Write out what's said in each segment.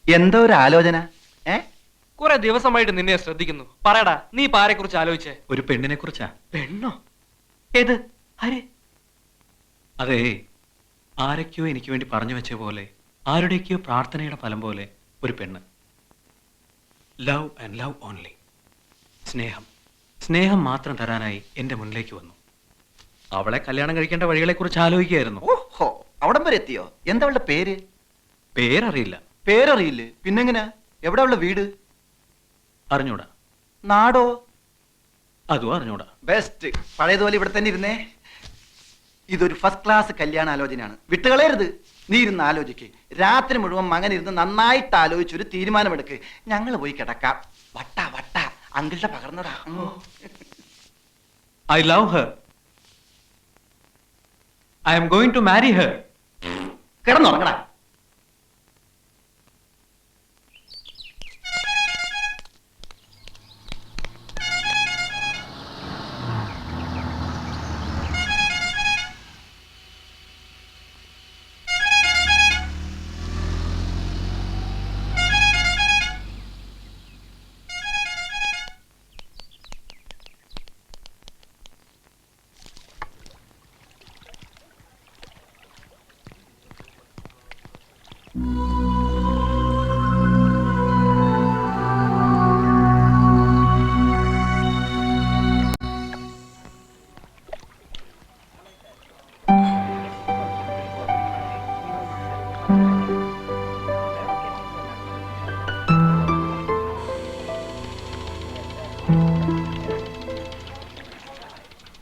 എന്തോ ഒരു ആലോചന. കുറെ ദിവസമായിട്ട് നിന്നെ ശ്രദ്ധിക്കുന്നു. പറയടാ, നീ ഇപ്പൊ ആരെ കുറിച്ച് ആലോചിച്ചേ? ഒരു പെണ്ണിനെ കുറിച്ചാ. പെണ്ണോ? ഏത്? ആരെ? അതെ, ആരൊക്കെയോ എനിക്ക് വേണ്ടി പറഞ്ഞു വെച്ച പോലെ, ആരുടെയൊക്കെയോ പ്രാർത്ഥനയുടെ ഫലം പോലെ ഒരു പെണ്ണ്. Love and love only. സ്നേഹം, സ്നേഹം മാത്രം തരാനായി എന്റെ മുന്നിലേക്ക് വന്നു. അവളെ കല്യാണം കഴിക്കേണ്ട വഴികളെ കുറിച്ച് ആലോചിക്കുകയായിരുന്നു. ഓഹോ, അവിടം വരെ എത്തിയോ? എന്താ അവളുടെ പേര്? പേരറിയില്ല. പേരറിയില്ലേ? പിന്നെങ്ങനാ? എവിടെ അവളുടെ വീട്? അറിഞ്ഞൂടാ. നാടോ? അതും അറിഞ്ഞൂടാ. ബെസ്റ്റ്. പഴയതുപോലെ ഇവിടെ തന്നെ ഇരുന്നേ. ഇതൊരു ഫസ്റ്റ് ക്ലാസ് കല്യാണ ആലോചനയാണ്. വിട്ടുകളയരുത്. നീ ഇരുന്ന് ആലോചിക്ക്. രാത്രി മുഴുവൻ മകൻ ഇരുന്ന് നന്നായിട്ട് ആലോചിച്ചൊരു തീരുമാനമെടുക്ക്. ഞങ്ങൾ പോയി കിടക്കാം. വട്ട വട്ട അങ്കിളുടെ പകർന്നതാ. I love her. I am going to marry her. കിടന്നുറങ്ങടാ.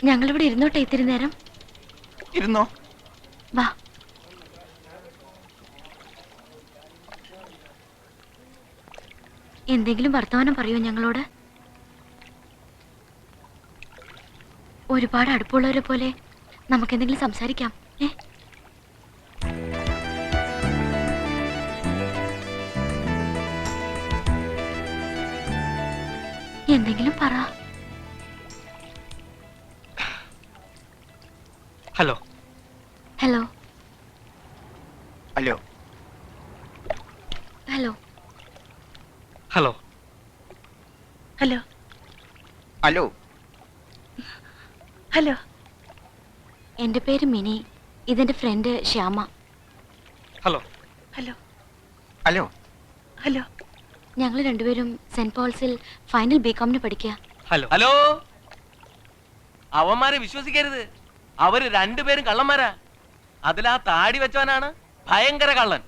ഞങ്ങളിവിടെ ഇരുന്നോട്ടെ ഇത്തിരി നേരം? ഇരുന്നോ. വാ. എന്തെങ്കിലും വർത്തമാനം പറയൂ ഞങ്ങളോട്. ഒരുപാട് അടുപ്പമുള്ളവരെ പോലെ നമുക്കെന്തെങ്കിലും സംസാരിക്കാം. എന്തെങ്കിലും പറ. Hello. Hello. Hello. Hello. Hello. Hello. Hello. Hello. എന്റെ പേര് മിനി. ഇതെന്റെ friend Shyama. Hello. Hello. Hello. Hello. ഞങ്ങൾ രണ്ടുപേരും സെന്റ് പോൾസിൽ ഫൈനൽ ബികോമിന് പഠിക്കുക. ഹലോ. ഹലോ. അവന്മാരെ വിശ്വസിക്കരുത്. അവര് രണ്ടുപേരും കള്ളന്മാരാ. അതിലാ താടി വെച്ചവനാണ് ഭയങ്കര കള്ളൻ.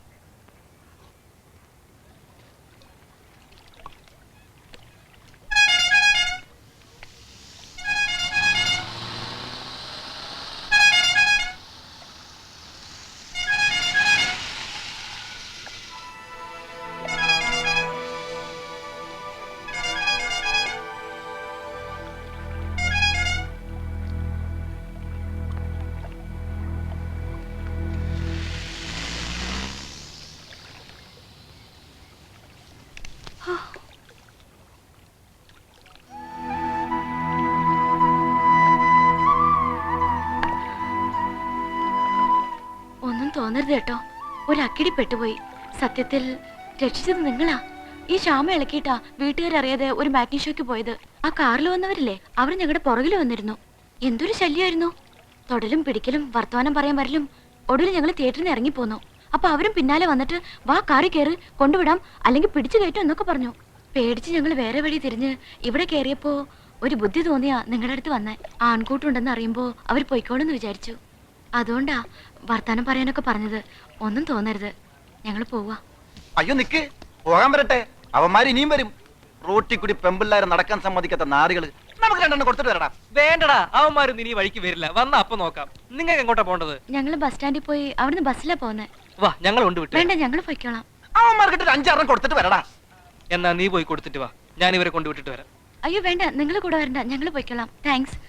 ഒന്നും തോന്നരുത് കേട്ടോ. ഒരു അക്കിടി പെട്ടുപോയി. സത്യത്തിൽ രക്ഷിച്ചത് നിങ്ങളാ. ഈ ശ്യാമ ഇളക്കിയിട്ടാ വീട്ടുകാരറിയാതെ ഒരു മാറ്റിനി ഷോയ്ക്ക് പോയത്. ആ കാറിൽ വന്നവരില്ലേ, അവർ ഞങ്ങളുടെ പുറകിൽ വന്നിരുന്നു. എന്തൊരു ശല്യമായിരുന്നു. തൊടലും പിടിക്കലും വർത്തമാനം പറയാൻ വരലും. ഒടുവിൽ ഞങ്ങൾ തിയേറ്ററിൽ നിന്ന് ഇറങ്ങിപ്പോന്നു. അപ്പൊ അവരും പിന്നാലെ വന്നിട്ട് വാ കാറി കയറി കൊണ്ടുവിടാം, അല്ലെങ്കിൽ പിടിച്ചു കയറ്റും എന്നൊക്കെ പറഞ്ഞു. പേടിച്ച് ഞങ്ങൾ വേറെ വഴി തിരിഞ്ഞ് ഇവിടെ കയറിയപ്പോ ഒരു ബുദ്ധി തോന്നിയാ നിങ്ങളുടെ അടുത്ത് വന്നേ. ആൺകൂട്ടുണ്ടെന്ന് അറിയുമ്പോ അവർ പൊയ്ക്കോളെന്ന് വിചാരിച്ചു. അതുകൊണ്ടാ വർത്താനം പറയാനൊക്കെ പറഞ്ഞത്. ഒന്നും തോന്നരുത്, ഞങ്ങൾ പോവാ. അയ്യോ നിക്ക്, പോകാൻ വരട്ടെ. അവന്മാർ ഇനിയും വരും. റോട്ടിൽ കൂടി പെമ്പിള്ളാരെ നടക്കാൻ സമ്മതിക്കാത്ത നാറികള്. നമുക്ക് രണ്ടെണ്ണം കൊടുത്തിട്ട് വരടാ. വേണ്ടടാ, അവന്മാരും ഇനി വഴിക്ക് വരില്ല. വന്ന അപ്പൊ നോക്കാം. നിങ്ങൾക്ക് എങ്ങോട്ടാ പോണ്ടത്? ഞങ്ങൾ ബസ് സ്റ്റാൻഡിൽ പോയി അവിടുന്ന് ബസ്സിലാ പോന്നെ. വാ, ഞങ്ങൾ കൊണ്ടുവിട്ടു. വേണ്ട, ഞങ്ങൾ പൊയ്ക്കോളാം. അവന്മാർക്കിട്ട് 5-6 കൊടുത്തിട്ട് വരടാ. എന്നാ നീ പോയി കൊടുത്തിട്ട് വാ, ഞാൻ ഇവരെ കൊണ്ടുവിട്ടിട്ട് വരാം. അയ്യോ വേണ്ട, നിങ്ങൾ കൂടെ വരണ്ട, ഞങ്ങൾ പൊയ്ക്കോളാം. താങ്ക്സ്.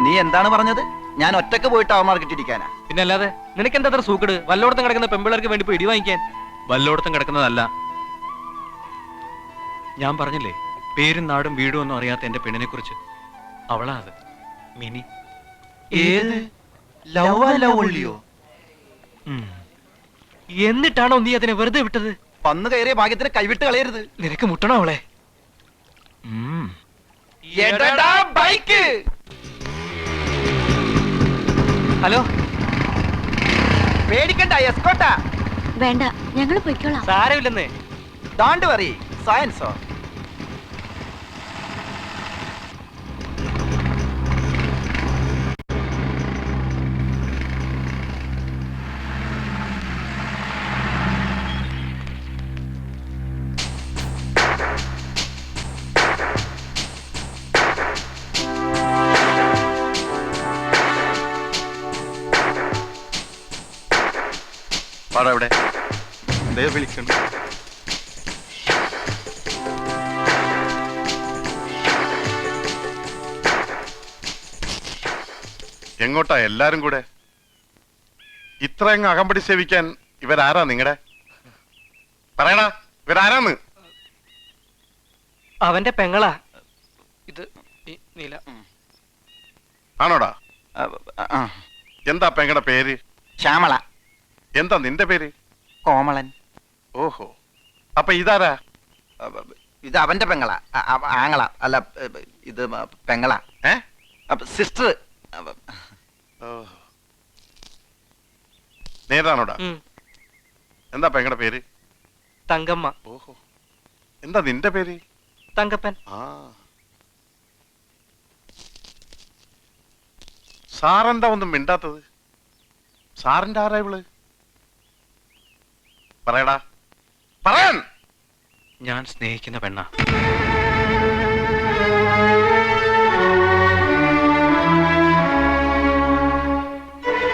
നീ എന്താണ് പറഞ്ഞത്? ഞാൻ ഒറ്റക്ക് പോയിട്ട് അവന്മാർക്ക് ഇരിക്കാനാ? പിന്നെ അല്ലാതെ നിനക്ക് എന്താ അത്ര സൂക്കട്? വല്ലോടത്തും കിടക്കുന്ന പെമ്പിള്ളേർക്ക് വേണ്ടി പോയി ഇടി വാങ്ങിക്കാൻ. വല്ലോടത്തും കിടക്കുന്നതല്ല. ഞാൻ പറഞ്ഞില്ലേ, പേരും നാടും വീടും ഒന്നും അറിയാത്ത എന്റെ പെണ്ണിനെ കുറിച്ച്. അവളാ അത്. മിനി. ഏത് ലവ് അല്ല ഒള്ളിയോ? ഉം. എന്നിട്ടാണോ നീ അതിനെ വെറുതെ വിട്ടത്? വന്നു കയറിയ ഭാഗ്യത്തിന് കൈവിട്ട് കളയരുത്. നിനക്ക് മുട്ടണോ അവളെ? ഉം. എടടാ ബൈക്ക്. ഹലോ, പേടിക്കണ്ട, എസ്കോട്ടാ. വേണ്ട, ഞങ്ങൾ പൊയ്ക്കോളാം. സാരമില്ലെന്നേ. Don't worry, സയൻസോ. എവിടെ വിളിക്കണ്ട. എങ്ങോട്ടാ എല്ലാരും കൂടെ? ഇത്രയങ്ങ് അകമ്പടി സേവിക്കാൻ ഇവരാരാ നിങ്ങടെ? പറയടാ, ഇവരാരാന്ന്? അവന്റെ പെങ്ങളാ ഇത്. നീല. ആണോടാ? എന്താ പെങ്ങടെ പേര്? ശ്യാമള. എന്താ നിന്റെ പേര്? കോമളൻ. ഓഹോ, അപ്പൊ ഇതാരാ? ഇത് അവന്റെ പെങ്ങളാ. ആങ്ങള അല്ല, ഇത് പെങ്ങളാ. സിസ്റ്റർ. നേരാണോടാ? ഉം. എന്താ പെങ്ങടെ പേര്? തങ്കമ്മ. ഓഹോ, എന്താ നിന്റെ പേര്? തങ്കപ്പൻ. ആ, സാറെന്താ ഒന്നും മിണ്ടാത്തത്? സാറിന്റെ ആരാ ഇവള്? പറയടാ, പറയാൻ. ഞാൻ സ്നേഹിക്കുന്ന പെണ്ണ.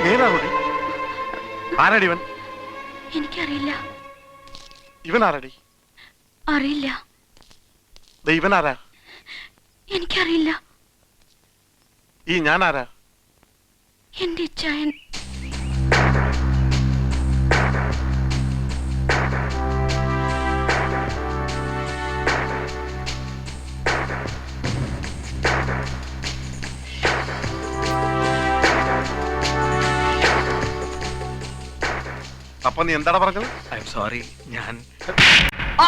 നേരാണോടി? ആരാടി ഇവൻ? എനിക്കറിയില്ല. ഇവൻ ആരാടി? അറിയില്ല. ഇവൻ ആരാ? എനിക്കറിയില്ല. ഈ ഞാൻ ആരാ? എന്റെ ഇച്ഛായൻ. അപ്പൊ നീ എന്താടാ പറഞ്ഞത്? I am sorry. ഞാൻ ആ